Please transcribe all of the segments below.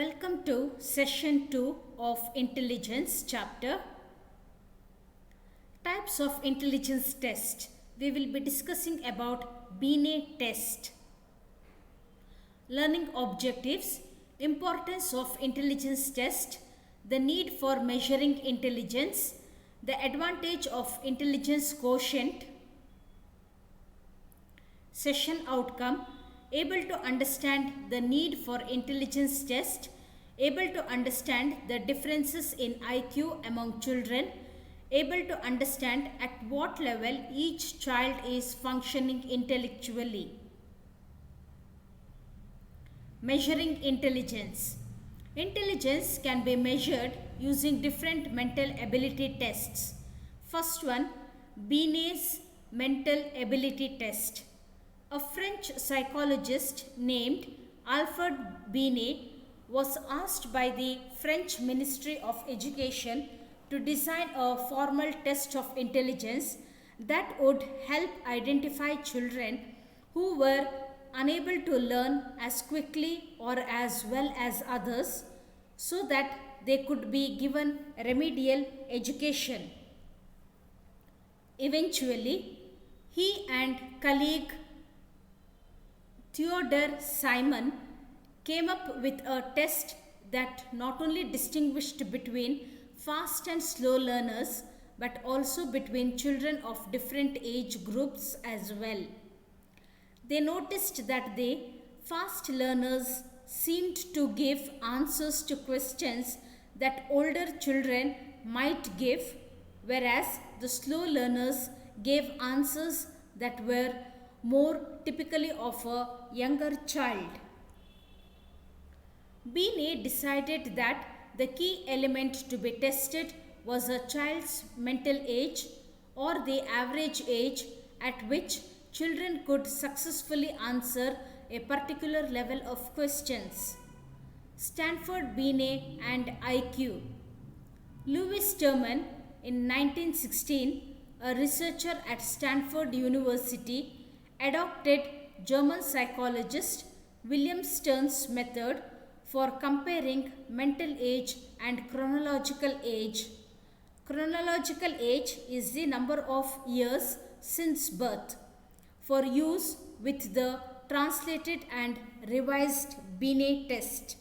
Welcome to session 2 of intelligence chapter. Types of intelligence test. We will be discussing about Binet test. Learning objectives, importance of intelligence test, the need for measuring intelligence, the advantage of intelligence quotient. Session outcome, able to understand the need for intelligence test, able to understand the differences in IQ among children, able to understand at what level each child is functioning intellectually. Measuring intelligence. Intelligence can be measured using different mental ability tests. First one, Binet's mental ability test. A French psychologist named Alfred Binet was asked by the French Ministry of Education to design a formal test of intelligence that would help identify children who were unable to learn as quickly or as well as others so that they could be given remedial education. Eventually, he and colleague Theodore Simon came up with a test that not only distinguished between fast and slow learners but also between children of different age groups as well. They noticed that the fast learners seemed to give answers to questions that older children might give, whereas the slow learners gave answers that were more typically of a younger child. Binet decided that the key element to be tested was a child's mental age or the average age at which children could successfully answer a particular level of questions. Stanford Binet and IQ. Lewis Terman in 1916, a researcher at Stanford University, adopted German psychologist William Stern's method for comparing mental age and chronological age. Chronological age is the number of years since birth, for use with the translated and revised Binet test.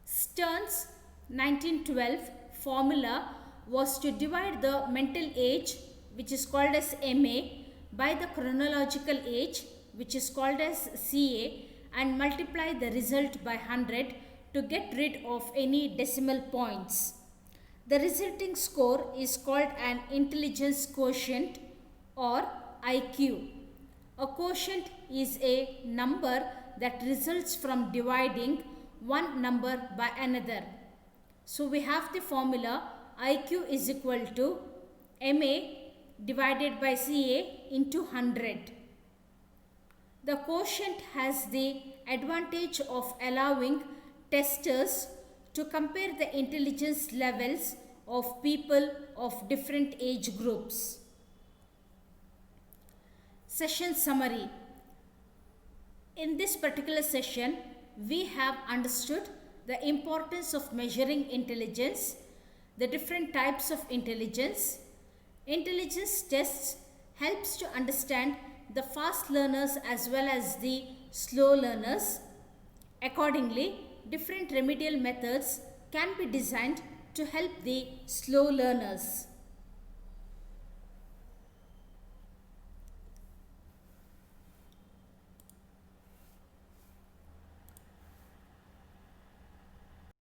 Stern's 1912 formula was to divide the mental age, which is called as MA, by the chronological age, which is called as CA, and multiply the result by 100 to get rid of any decimal points. The resulting score is called an intelligence quotient or IQ. A quotient is a number that results from dividing one number by another. So we have the formula IQ is equal to MA divided by CA into 100. The quotient has the advantage of allowing testers to compare the intelligence levels of people of different age groups. Session summary. In this particular session, we have understood the importance of measuring intelligence, the different types of intelligence. Intelligence tests helps to understand the fast learners as well as the slow learners. Accordingly, different remedial methods can be designed to help the slow learners.